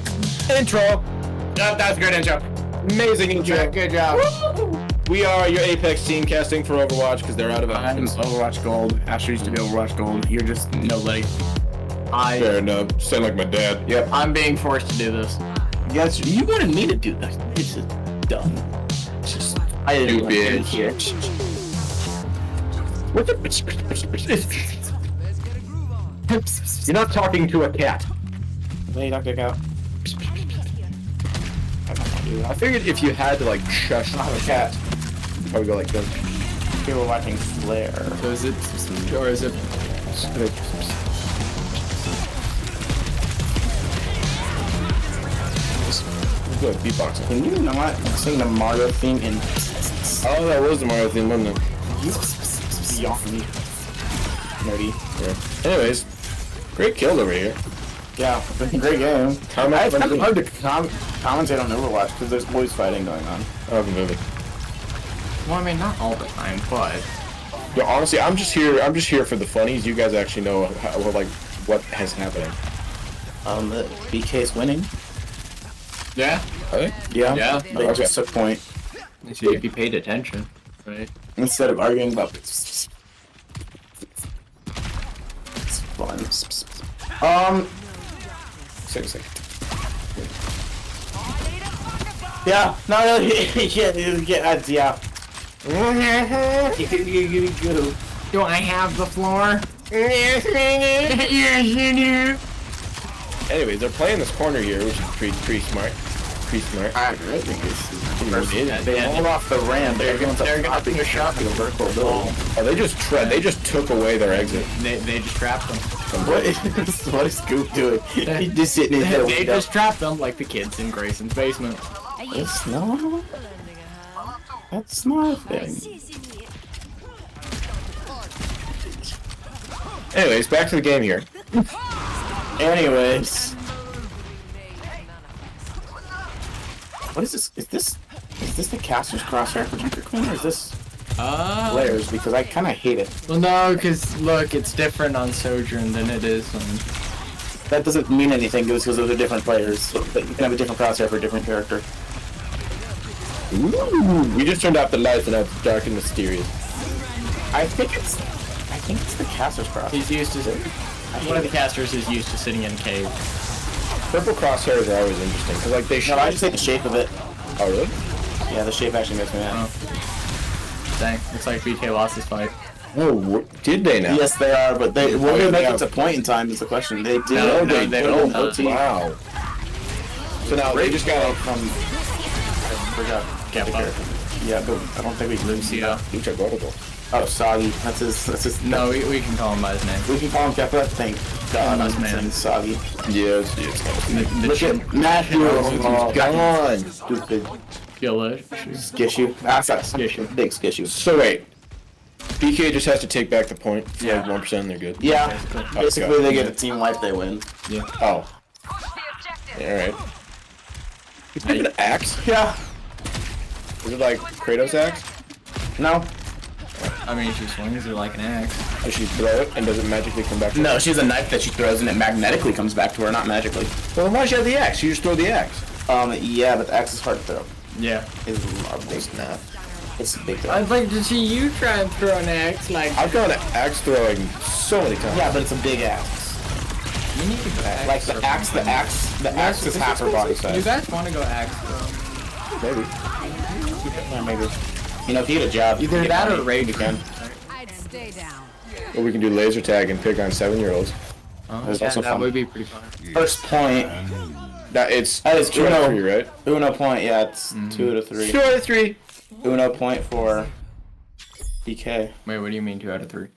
back. Intro. That was a great intro. Amazing intro. Good job. We are your Apex team casting for Overwatch because they're out of I'm options. Overwatch Gold. Asher used to be Overwatch Gold. You're just nobody. Fair enough. Sound like my dad. Yep. I'm being forced to do this. Yes, you wanted me to do this. This is dumb. It's just I didn't want to do it here. You're not talking to a cat. Hey, Dr. Cow. I figured if you had to like shush I have a cat. you'd probably go like this. People watching Flare. So is it, or is it? Good beatboxing. Can you not sing the Mario theme in Oh, that was the Mario theme, wasn't it? beyond me? Nerdy. Yeah. Anyways, great kill over here. Yeah, great game. It's kind of hard to commentate on Overwatch because there's always fighting going on. I love the movie. Well, I mean, not all the time, but Yo, honestly, I'm just here for the funnies. You guys actually know how, what has happening. the BK's winning. Yeah. Right? Yeah. Yeah. They Okay. just took point So if you paid attention, right? instead of arguing about. It's fun. Second. Yeah. No. Yeah. Do I have the floor? Anyways, they're playing this corner here, which is pretty smart. Pretty smart. I think it's. Yeah, They hold off the ramp. They're going to push up the vertical building. Oh, they just took away their exit. They just trapped them. What is Scoop doing? He's just sitting in there. They just trapped them like the kids in Grayson's basement. It's no. That's not a thing. Anyways, back to the game here. Anyways. What is this? Is this the caster's crosshair for Junker Queen or is this Blair's? Because I kind of hate it. Well, no, because look, it's different on Sojourn than it is on. That doesn't mean anything because those are different players. So you can have a different crosshair for a different character. Ooh, we just turned off the lights and now it's dark and mysterious. I think it's the caster's crosshair. He's used to. One of the casters is used to sitting in a cave. Purple crosshairs are always interesting because like they. No, I just hate the shape of it. Oh really? Yeah, the shape actually makes me mad. Oh. Dang, looks like BK lost his fight. Oh, did they now? Yes, they are, but they will they make it to point in time is the question. They did. No, they they don't. don't. OT. Wow. So now they just got from. I forgot. Kappa. Yeah, but I don't think we can Lucio. Lucha Gordo. Oh, Soggy. That's his. No, we can call him by his name. We can call him Kappa. Thank God, Nice I'm man. saying Soggy. Yes. The Look chin. at Matthew. Oh, gone. Stupid Skillet. skishu. That's Skishu. big skishu. So wait, BK just has to take back the point. For Yeah. like 1%, they're good. Yeah. Basically. Basically, they get a team wipe. They win. Yeah. Oh. Yeah, all right. He's got an axe. Yeah. Is it like Kratos' axe? No. I mean, she swings it like an axe. Does she throw it and does it magically come back to her? No, she has a knife that she throws and it magnetically comes back to her, not magically. Well, then why does she have the axe? You just throw the axe. Yeah, but the axe is hard to throw. Yeah. It's a big Snap. It's a big throw. I'd like to see you try and throw an axe like. I've gone axe throwing so many times. Yeah, but it's a big axe. You need to go axe. Like the axe is half her body You size. guys want to go axe throw? Maybe. Yeah, maybe. You know, if you get a job, Either you that get or money. raid again. I'd stay down. Or we can do laser tag and pick on 7-year-olds. Oh, That's yeah, also that fun. would be pretty fun. First point. That is true. 2 out of 3, right? Uno point. Yeah, it's 2 to 3. 2 out of 3. Uno point for BK. Wait, what do you mean 2 out of 3?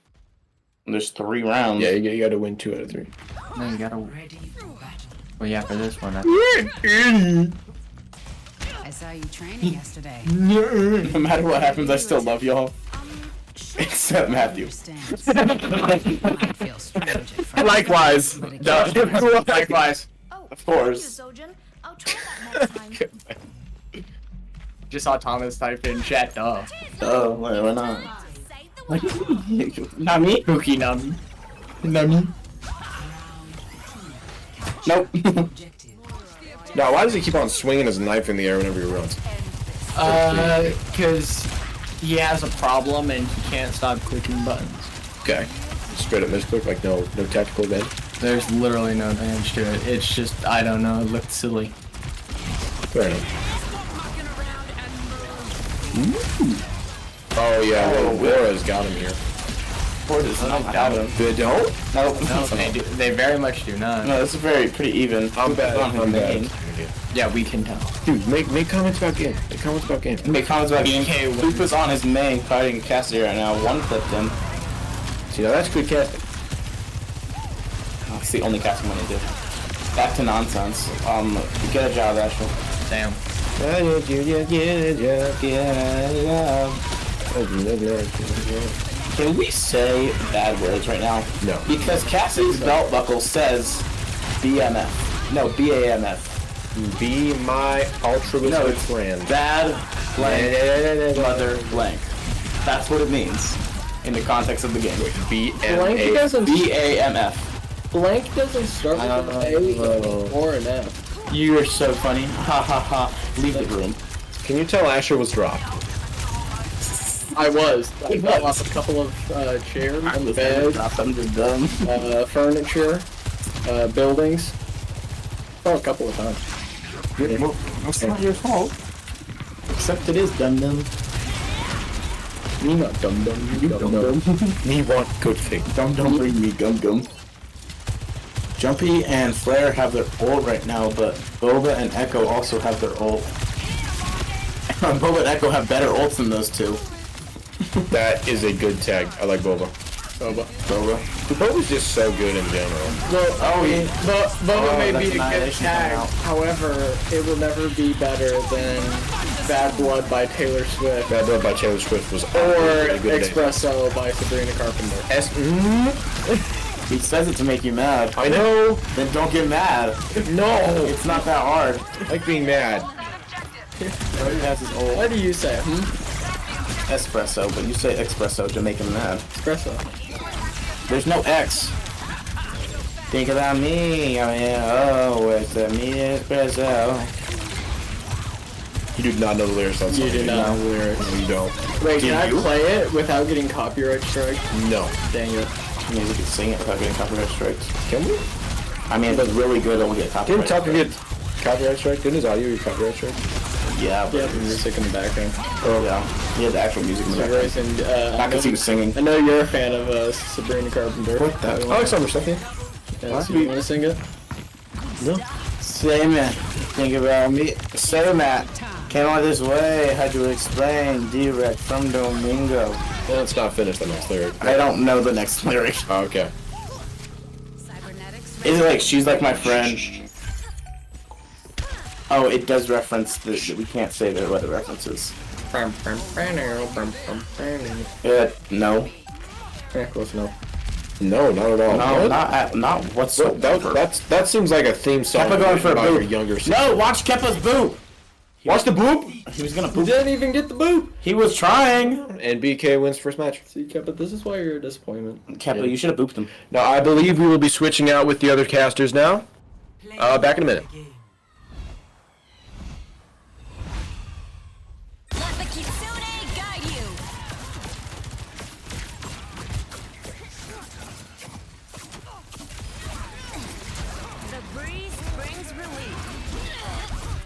There's 3 rounds. Yeah, you got to win 2 out of 3. No, you gotta. Well, yeah, for this one. I saw you training yesterday. No matter what happens, I still love y'all. Except Matthew. I feel strange at first. Likewise. Likewise. Of course. I'll try that next time. Just saw Thomas type in chat, duh. Oh, why not? Save the world. Not me? Cookie Nami. Nami. Nope. Now, why does he keep on swinging his knife in the air whenever he runs? Because he has a problem and he can't stop clicking buttons. Okay. Straight up misclick, like no tactical advantage. There's literally no advantage to it. It's just, I don't know, it looked silly. Fair enough. Oh yeah, well, Borah's got him here. Borah does not have him. They don't? Nope. No, they very much do not. No, this is pretty even. I'm bad. I'm bad. Yeah, we can tell. Dude, make comments about game. Make comments about game. Make comments about game. BK wins. Lupa's on his main fighting Cassidy right now. One clipped him. See, now that's good casting. That's the only casting money do. Back to nonsense. Get a job, Asher. Damn. Can we say bad words right now? No. Because Cassidy's belt buckle says BMF. No, BAMF. Be my altruistic No, it's friend. bad blank mother blank. That's what it means in the context of the game. Blank doesn't BAMF. blank doesn't start with an A or an F. You are so funny. Ha ha ha. Leave the room. Can you tell Asher was dropped? I was. I fell off a couple of chairs, beds, Under them. furniture, buildings. Oh, a couple of times. It's not your fault. Except it is dum dum. Me not dum dum. You dum dum. Me want good thing. Don't bring me gum gum. Jumpy and Flare have their ult right now, but Boba and Echo also have their ult. Boba and Echo have better ults than those two. That is a good tag. I like Boba. Boba. Boba's just so good in general. Well, Oh, yeah. Boba Oh, may that's be a good Annihilation tag. coming out. However, it will never be better than Bad Blood by Taylor Swift Bad Blood by Taylor Swift was or a good day. Espresso by Sabrina Carpenter. He says it to make you mad. I know. Then don't get mad. No. It's not that hard. I like being mad. Everybody has his ult. What do you say? Espresso, but you say espresso to make him mad. Espresso. There's no X. Think about me. I mean, oh, it's a me espresso. You do not know the lyrics on You do not know the lyrics. No, you don't. Wait, Do can I you? play it without getting copyright strike? No. Dang it. I mean, we could sing it without getting copyright strikes. Can we? I mean, if it's really good, then we'll get copyright. Didn't Tucker get copyright strike? Didn't his audio get copyright strike? Yeah, but Yeah, music in the background. yeah. He had the actual music in the So, background. Grayson, Not because he was singing. I know you're a fan of Sabrina Carpenter. What the- I like some stuff, yeah. Yeah, so you want to sing it? Say, man. Think about me. Say, Matt. Came all this way. Had to explain. Direct from Domingo. Well, it's not finished, the next lyric. I don't know the next lyric. Oh, okay. Cybernetics. Is it like she's like my friend? Oh, it does reference the we can't say what the reference is. No. Yeah, close enough. No, not at all. No, What? not whatsoever. That seems like a theme song Keppa going for a by your boop. younger sister. No, watch Keppa's boop. Watch the boop! He was gonna You boop. didn't even get the boop! He was trying. And BK wins first match. See, Keppa, this is why you're a disappointment. Keppa, you should have booped him. Now, I believe we will be switching out with the other casters now. Back in a minute. Let the Kitsune guide you. The breeze brings relief.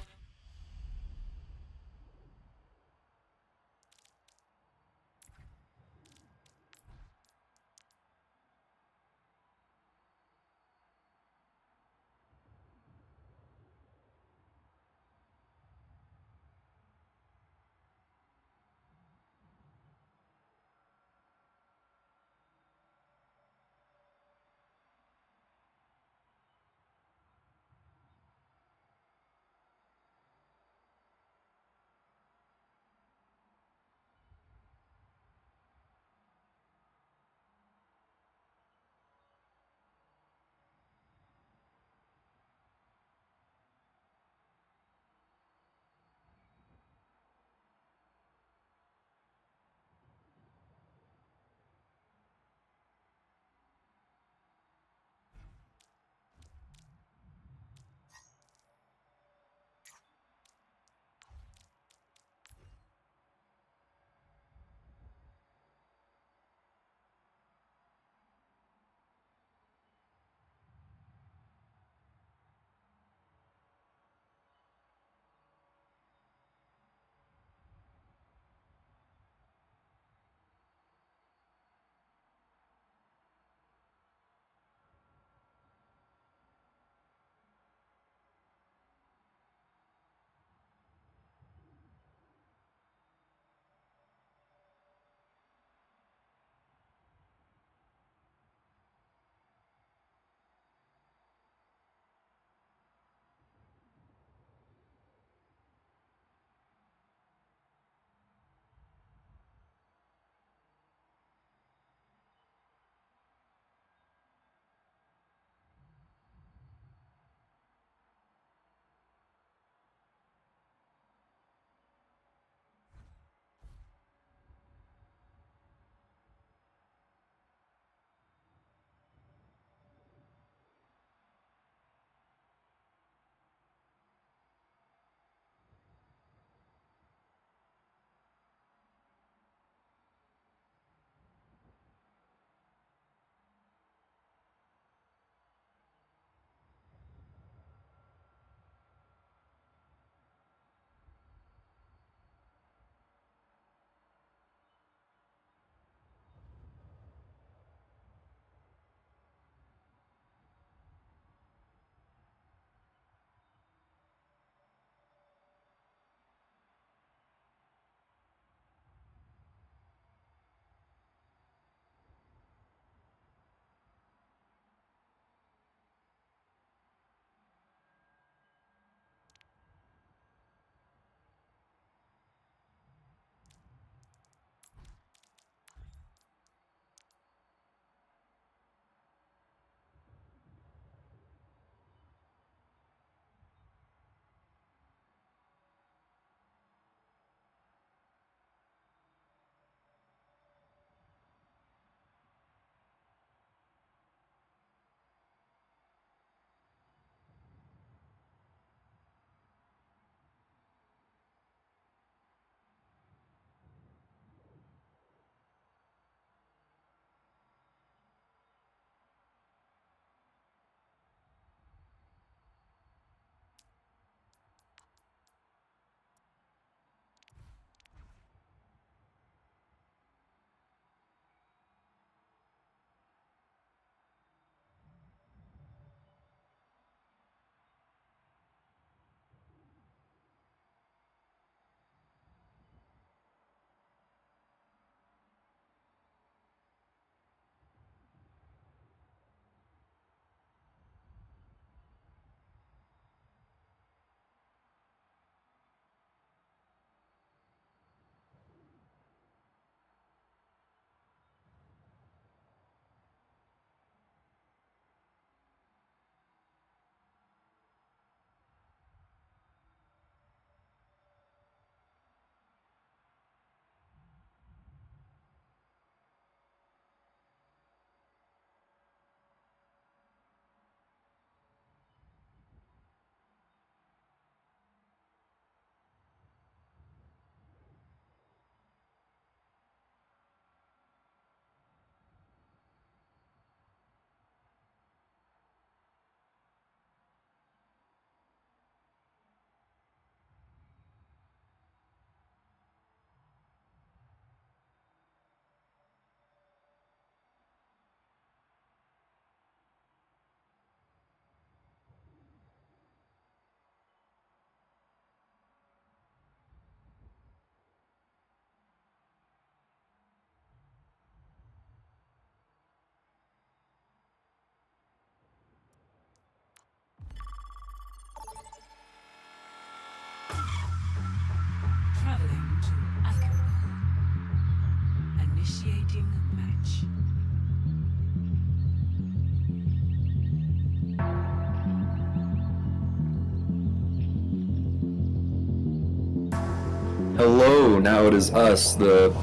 Hello, now it is us, the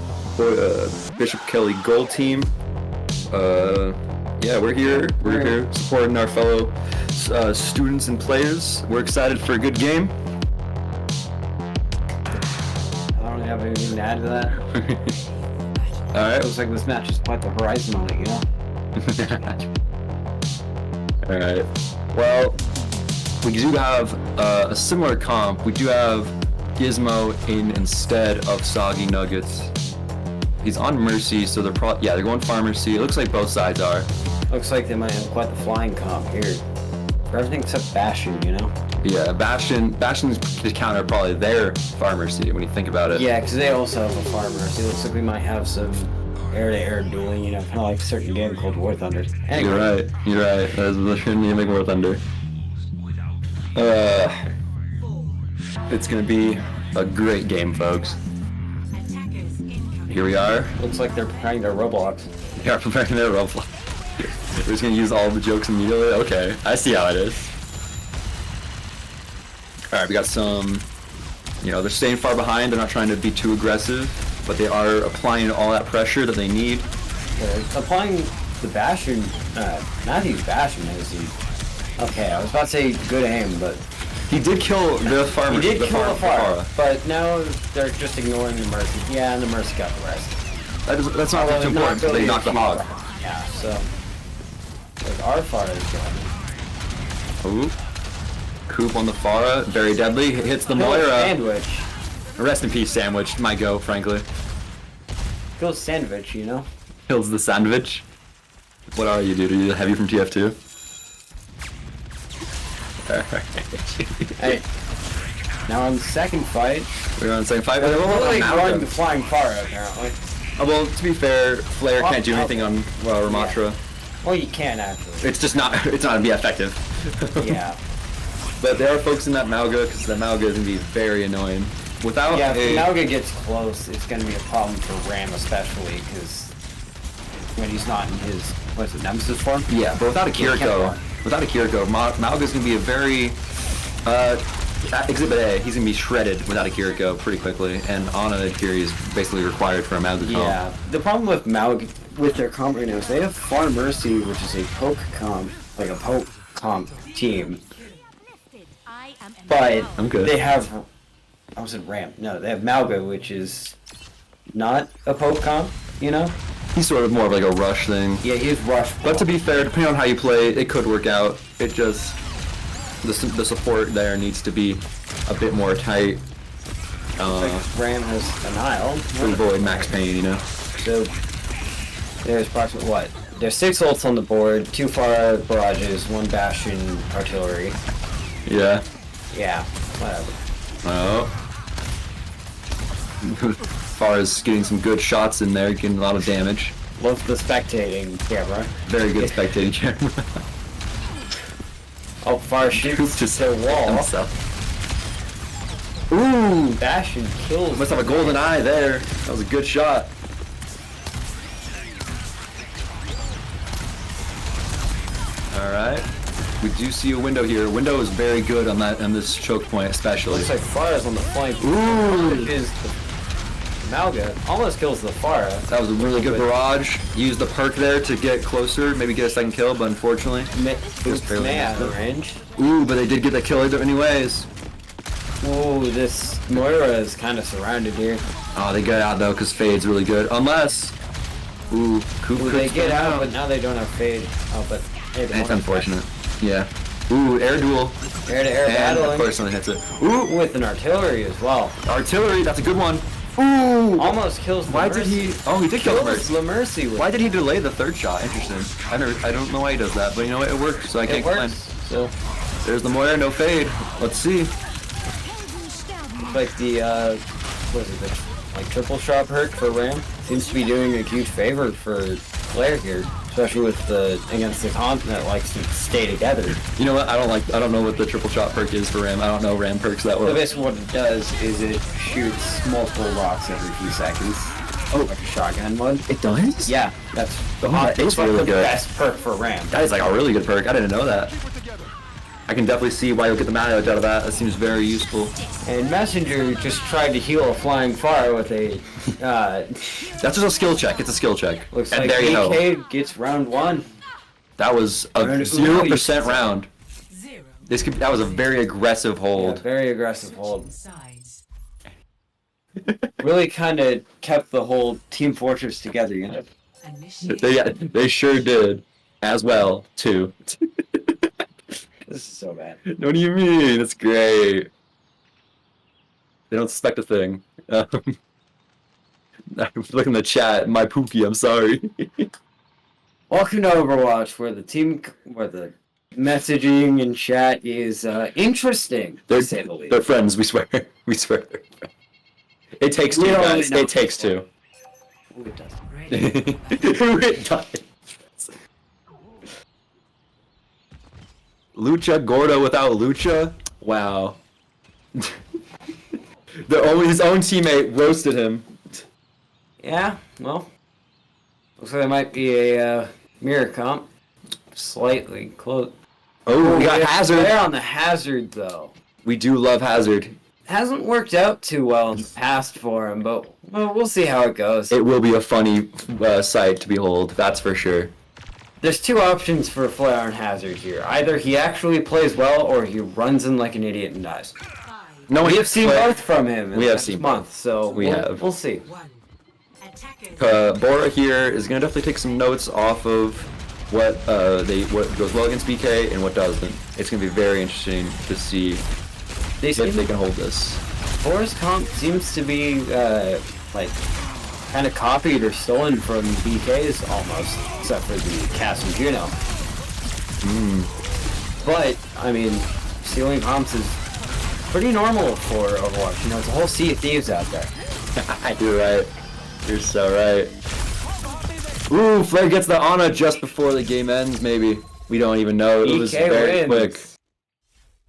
Bishop Kelly Gold Team. Yeah, we're here. We're here supporting our fellow students and players. We're excited for a good game. I don't have anything to add to that. Alright. Looks like this match is quite the horizon on it, you know? Alright. Well, we do have a similar comp. We do have Gizmo in instead of Soggy Nuggets. He's on Mercy, so they're they're going Pharmacy. It looks like both sides are. Looks like they might have quite the flying comp here. For everything except Bastion, you know? Yeah, Bastion's to counter probably their Pharmacy when you think about it. Yeah, because they also have a Pharmacy. It looks like we might have some air-to-air dueling, you know, kind of like a certain game called War Thunder. Anyway. You're right. That is literally make War Thunder. It's gonna be a great game, folks. Here we are. Looks like they're preparing their Roblox. They are preparing their Roblox. We're just gonna use all the jokes immediately. Okay, I see how it is. Alright, we got some, they're staying far behind. They're not trying to be too aggressive, but they are applying all that pressure that they need. They're applying the Bastion, Matthew's Bastion is okay, I was about to say good aim, but he did kill the farmer. He did kill the farmer, but now they're just ignoring the Mercy. Yeah, and the Mercy got the rest. That's not too important, so they knocked the hog. Yeah, so like our Farah is going. Ooh. Coop on the Farah, very deadly. Hits the Moira. Sandwich. Rest in peace, Sandwich. My go, frankly. Kills Sandwich, you know? Kills the Sandwich. What are you, dude? Are you heavy from TF2? Hey. Now on the second fight. We're on the second fight. They're really ignoring the flying Farah, apparently. Well, to be fair, Flare can't do anything on Ramatra. Yeah. Well, you can actually. It's just not. It's not gonna be effective. Yeah. But there are folks in that Malga because that Malga is gonna be very annoying. Without if Malga gets close, it's gonna be a problem for Ram especially because when he's not in his Nemesis form. Yeah, but without a Kiriko, Malga's gonna be a very Exhibit A. He's gonna be shredded without a Kiriko pretty quickly, and Ana Kiri is basically required for a Malga comp. Yeah, the problem with Malga with their comp right now is they have Far Mercy, which is a poke comp, like a poke comp team. But they have, I was in Ram. No, they have Malga, which is not a poke comp. You know. He's sort of more of like a rush thing. Yeah, he's rush. But to be fair, depending on how you play, it could work out. It just the support there needs to be a bit more tight. Ram has an Isle. To avoid max pain, you know. So there's approximately what? There's 6 ults on the board, 2 Farah barrages, 1 Bastion artillery. Yeah. Yeah, whatever. Oh. As far as getting some good shots in there, getting a lot of damage. Love the spectating camera. Very good spectating camera. Oh, Farah shoots to their wall. Ooh, Bastion kills. Must have a golden eye there. That was a good shot. Alright. We do see a window here. Window is very good on this choke point especially. Looks like Farah's on the flank. Ooh! Is the Malga almost kills the Farah. That was a really good barrage. Used the perk there to get closer, maybe get a second kill, but unfortunately, it was barely out of range. Ooh, but they did get the kill either anyways. Ooh, this Moira is kind of surrounded here. Oh, they get out though, because Fade's really good. Unless, they get out, but now they don't have Fade. Oh, but it's unfortunate. Yeah. Ooh, air duel. Air-to-air battling. Of course, someone hits it. Ooh, with an artillery as well. Artillery, that's a good one. Ooh! Almost kills the Why did he? Oh, he did kill the Mercy. Why did he delay the third shot? Interesting. I don't know why he does that, but you know what? It worked, so I can't complain. So there's the Moira, no Fade. Let's see. Like the what is it? The, like triple shot perk for Ram seems to be doing a huge favor for Flare here, especially with against the comp that likes to stay together. You know what? I don't know what the triple shot perk is for Ram. I don't know Ram perks that well. So basically what it does is it shoots multiple rocks every few seconds. Oh, like a shotgun one. It does? Yeah, that's that is really the good. best perk for Ram. That is like a really good perk. I didn't know that. I can definitely see why you'll get the mileage out of that. That seems very useful. And Messenger just tried to heal a flying fire with a. That's just a skill check. It's a skill check. Looks and like there you go. BK gets round 1. That was a Round 0% round. That was a very aggressive Yeah, hold. very aggressive hold. Really kind of kept the whole Team Fortress together, you know? They sure did. As well, too. This is so bad. What do you mean? It's great. They don't suspect a thing. Look in the chat. My Pookie, I'm sorry. Welcome to Overwatch, where the messaging and chat is interesting, to say the least. They're friends, we swear. We swear they're friends. It takes two, We don't guys. really know. It takes two. Ooh, it does. It does. Lucha Gordo without Lucha? Wow. His own teammate roasted him. Yeah, well, looks like there might be a mirror comp. Slightly close. Oh, we got Hazard. There on the Hazard, though. We do love Hazard. Hasn't worked out too well in the past for him, but well, we'll see how it goes. It will be a funny sight to behold, that's for sure. There's two options for Flair and Hazard here. Either he actually plays well, or he runs in like an idiot and dies. No, We have seen both from him in We the have last seen month, so have. we'll see. Borah here is gonna definitely take some notes off of what goes well against BK and what doesn't. It's gonna be very interesting to see if they can hold this. Borah's comp seems to be like kind of copied or stolen from BK's almost, except for the Cass and Juno. But I mean, stealing comps is pretty normal for Overwatch. You know, it's a whole sea of thieves out there. You're right. You're so right. Ooh, Flair gets the Ana just before the game ends, maybe. We don't even know. It was BK very wins. quick.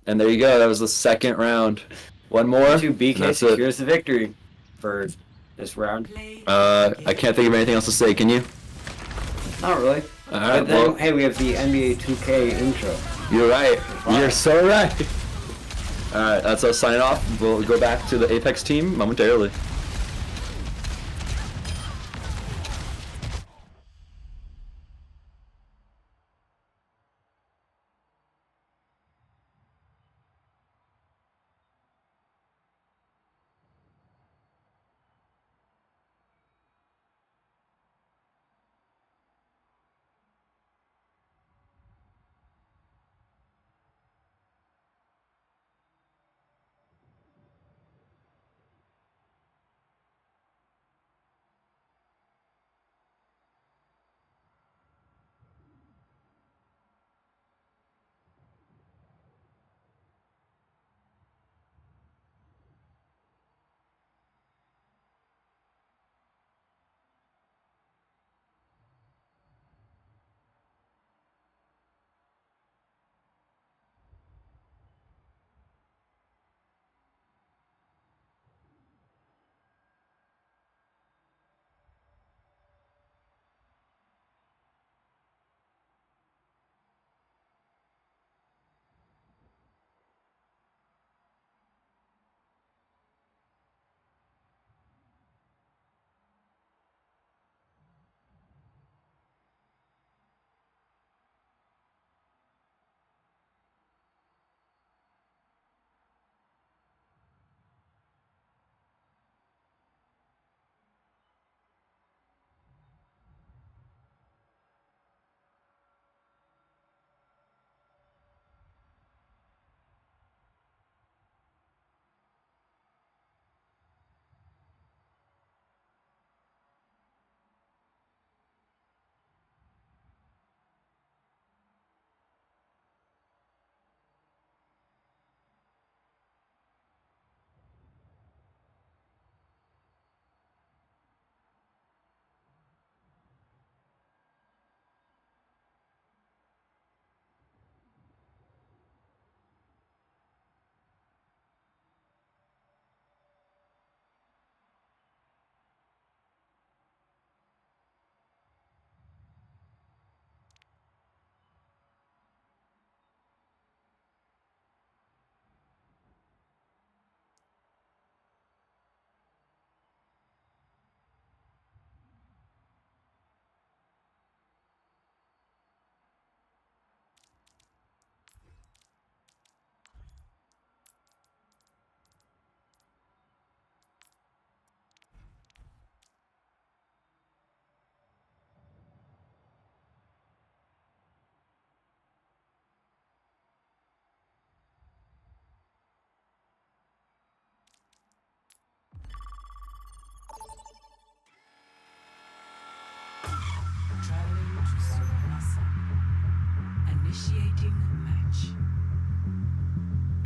And there you go. That was the second round. One more. BK That's it. secures the victory for this round. I can't think of anything else to say. Can you? Not really. Alright, But then, well, hey, we have the NBA 2K intro. you're right. You're so right. Alright, that's us signing off. We'll go back to the Apex team momentarily.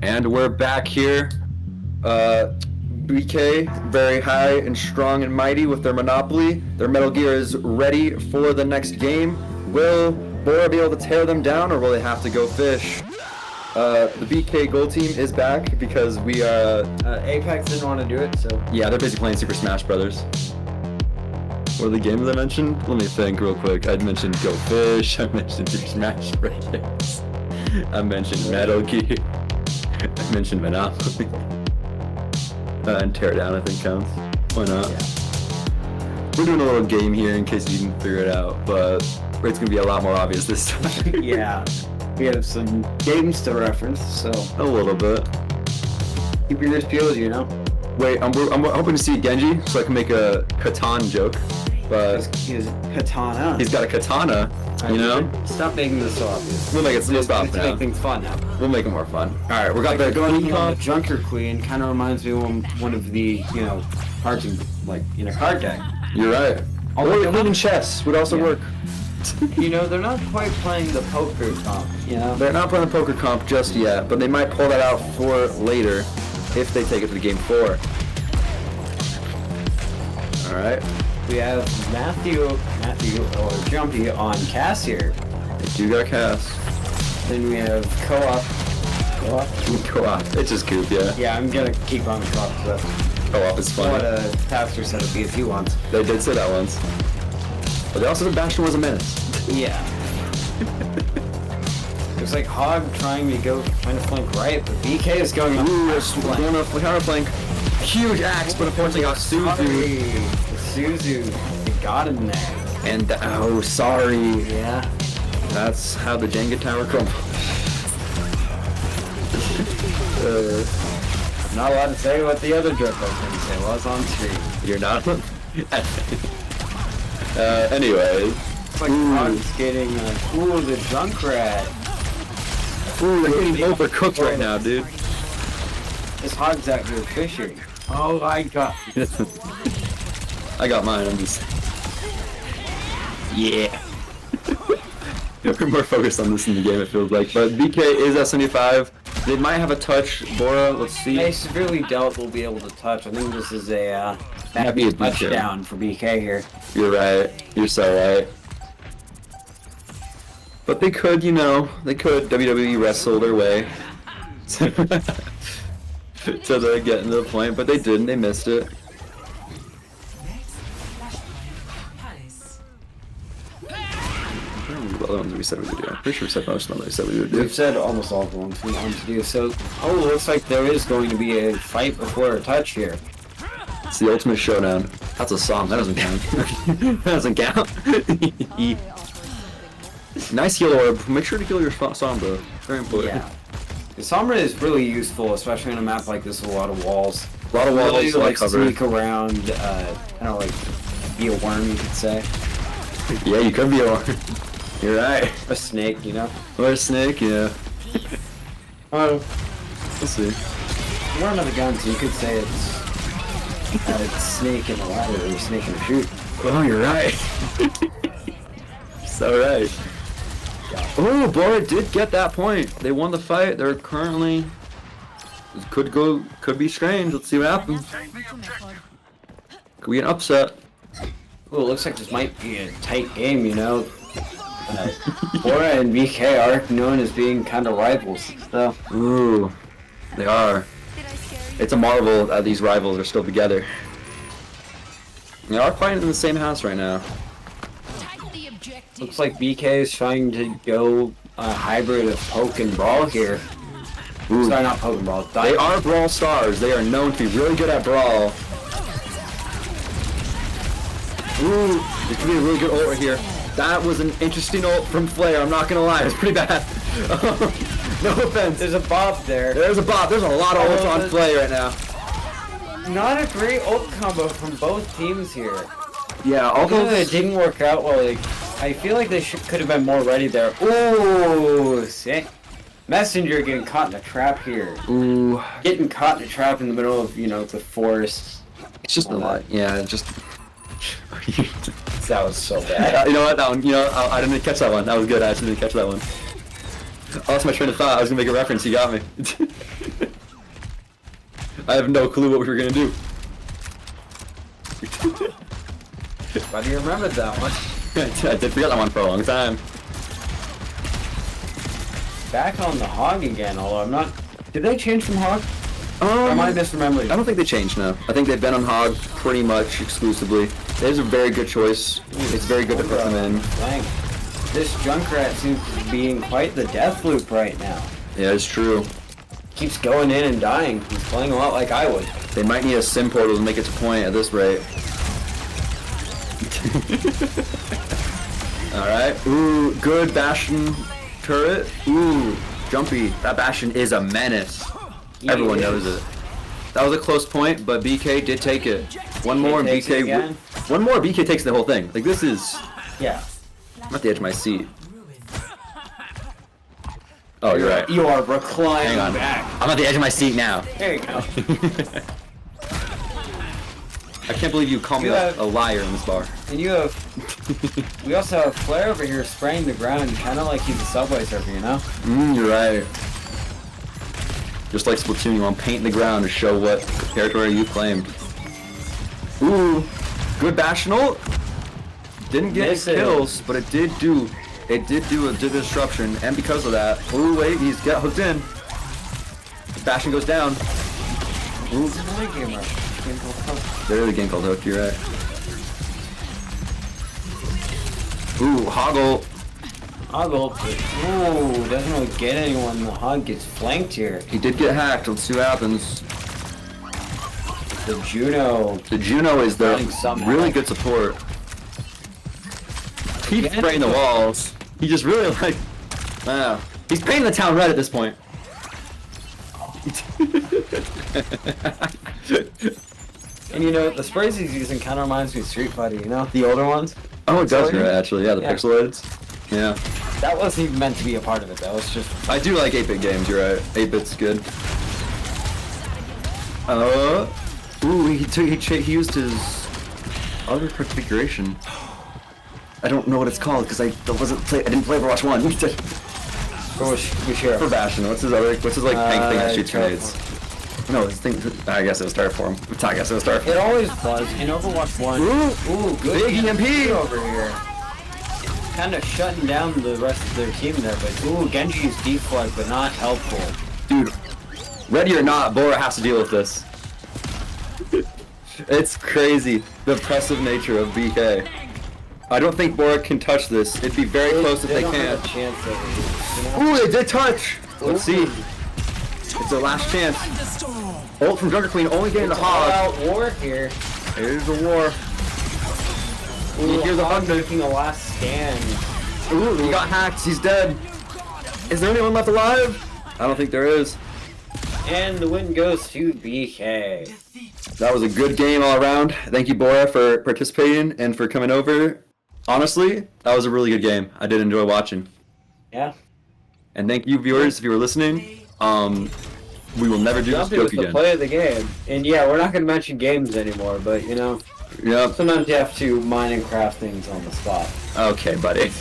And we're back here. BK, very high and strong and mighty with their Monopoly. Their Metal Gear is ready for the next game. Will Borah be able to tear them down, or will they have to go fish? The BK Gold Team is back because we are... Apex didn't want to do it, so... Yeah, they're basically playing Super Smash Brothers. What are the games I mentioned? Let me think real quick. I mentioned Go Fish, I mentioned Super Smash Brothers. I mentioned Metal Gear. I mentioned Monopoly. And Teardown, I think, counts. Why not? Yeah. We're doing a little game here in case you didn't figure it out, but it's gonna be a lot more obvious this time. Yeah. We have some games to reference, so... A little bit. Keep your ears peeled, you know? Wait, I'm hoping to see Genji so I can make a Katan joke, but... He has katana. He's got a katana, you know? Stop making this so obvious. We'll make it stop Let's now. make things fun now. We'll make it more fun. Alright, we got the Going on the Junker Queen kind of reminds me of one of the, you know, cards in, like, in a card deck. You're right. Or even chess would also work. You know, they're not quite playing the poker comp, you know? They're not playing the poker comp just yet, but they might pull that out for later if they take it to the game 4. Alright. We have Matthew or Jumpy on Cass here. They do got cast. Then we have Co-op. Co-op. It's just Coop, yeah. Yeah, I'm gonna keep on Co-op, so Co-op is fun. what a pastor said it'd be a few ones. They did say that once. But they also said Bastion was a menace. Yeah. Looks like Hog trying to flank right, but BK is going on. Ooh, going up the counter flank. Huge axe, but unfortunately got Suzu. Suzu, they got him there. And, oh, sorry. Yeah. That's how the Jenga tower crumbles. I'm not allowed to say what the other joke I was going to say was on screen. You're not? Anyway. Like Hog's getting, ooh, the Junkrat. Ooh, they're getting overcooked right now, dude. This Hog's out here fishing. Oh my god. I got mine, I'm just... Yeah. We're more focused on this in the game, it feels like. But BK is at 75. They might have a touch. Borah, let's see. They severely doubt we'll be able to touch. I think this is a Might be a touchdown for BK here. You're right. You're so right. But they could, you know, they could WWE wrestle their way to the getting to the point, but they didn't. They missed it. What other ones we said we would do? I'm pretty sure we said most of them we said we would do. We've said almost all the ones we wanted to do. So, oh, looks like there is going to be a fight before a touch here. It's the ultimate showdown. That's a song. That doesn't count. That doesn't count. Nice heal orb. Make sure to heal your Sombra. Very important. Yeah. The Sombra is really useful, especially on a map like this with a lot of walls. A lot of walls, really, like cover. sneak around, kind of like be a worm, you could say. Yeah, you could be a worm. You're right. A snake, you know? Or a snake, yeah. Oh, We'll see. one of the guns, you could say it's snake in a ladder or snake in a chute. Oh, you're right. So right. Oh, Borah did get that point. They won the fight. They're currently... Could be strange. Let's see what happens. Could be an upset. Ooh, it looks like this might be a tight game, you know? Borah and BK are known as being kind of rivals, so... Ooh, they are. It's a marvel that these rivals are still together. They are fighting in the same house right now. Looks like BK is trying to go a hybrid of poke and brawl here. Ooh. Sorry, not poke and brawl. They are brawl stars. They are known to be really good at brawl. Ooh, this could be a really good ult right here. That was an interesting ult from Flare. I'm not gonna lie, it's pretty bad. No offense. There's a bob there. There's a bot. There's a lot of ults on Flare right now. Not a great ult combo from both teams here. Yeah, Although it didn't work out well, like, I feel like they could have been more ready there. Ooh, sick. Messenger getting caught in a trap here. Ooh. Getting caught in a trap in the middle of, you know, the forest. It's just a lot. Yeah, just... That was so bad. You know what? That one, you know, I didn't catch that one. That was good. I actually didn't catch that one. I lost my train of thought. I was gonna make a reference. You got me. I have no clue what we were gonna do. Why do you remember that one? I did forget that one for a long time. Back on the hog again, although I'm not... Did they change from hog? Or am I misremembering? I don't think they changed now. I think they've been on hog pretty much exclusively. There's a very good choice. It's very good to put them in. Flank. This Junkrat seems to be being quite the death loop right now. Yeah, it's true. Keeps going in and dying. He's playing a lot like I would. They might need a sim portal to make it to point at this rate. Alright. Ooh, good Bastion turret. Ooh, Jumpy. That Bastion is a menace. Everyone knows it. That was a close point, but BK did take it. One more and BK... One more, BK takes the whole thing. Like, this is... Yeah. I'm at the edge of my seat. Oh, you're right. You are reclining Hang on. back. I'm at the edge of my seat now. There you go. I can't believe you call me a liar in this bar. And you have... we also have Flare over here spraying the ground, kind of like he's a Subway Surfer, you know? You're right. Just like Splatoon, you want to paint the ground to show what territory you claimed. Ooh, good Bastion ult. Didn't get any kills, but it did do a disruption, and because of that, ooh wait, he's got hooked in. Bastion goes down. Ooh. There is a game called Hook, you're right. Ooh, Hoggle. Hoggle. Ooh, doesn't really get anyone. The hog gets flanked here. He did get hacked, let's see what happens. The Juno. The Juno is the really good support. Keeps spraying the walls. He just really like, wow. He's painting the town red at this point. And you know, the sprays he's using kind of reminds me of Street Fighter, you know? The older ones. Oh, it does, actually. Yeah, the pixeloids. Yeah. That wasn't even meant to be a part of it, that was just... I do like 8-bit games, you're right. 8-bit's good. Ooh, he used his other configuration. I don't know what it's called because I didn't play Overwatch 1. For Bastion, what's his like tank thing that shoots grenades? No, his thing. I guess it was Terraform. I guess it was Terraform. It always was in Overwatch 1. Ooh, good big EMP over here. Kind of shutting down the rest of their team there, but ooh, Genji's deflect, but not helpful. Dude, ready or not, Borah has to deal with this. It's crazy, the oppressive nature of BK. I don't think Borah can touch this. It'd be very close if they can. Have a chance over here, you know? Ooh, they did touch! Let's see. It's their last chance. Ult from Junker Queen, only getting the hog. All-out war here. Here's the war. Ooh, you hear the hog thunder. making a last stand. Ooh, he got hacked. He's dead. Is there anyone left alive? I don't think there is. And the win goes to BK. That was a good game all around. Thank you, Borah, for participating and for coming over. Honestly, that was a really good game. I did enjoy watching. Yeah. And thank you, viewers, if you were listening. We will never do this joke the again. play of the game. And yeah, we're not going to mention games anymore, but you know, Yep. sometimes you have to mine and craft things on the spot. Okay, buddy.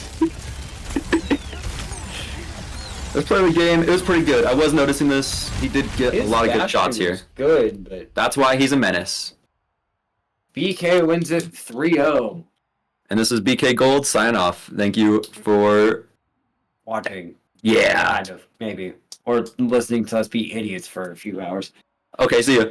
Let's play the game. It was pretty good. I was noticing this. He did get a lot of good shots here. Good, but That's why he's a menace. BK wins it 3-0. And this is BK Gold. Sign off. Thank you for Watching. Yeah. Kind of, maybe. Or listening to us be idiots for a few hours. Okay, see ya.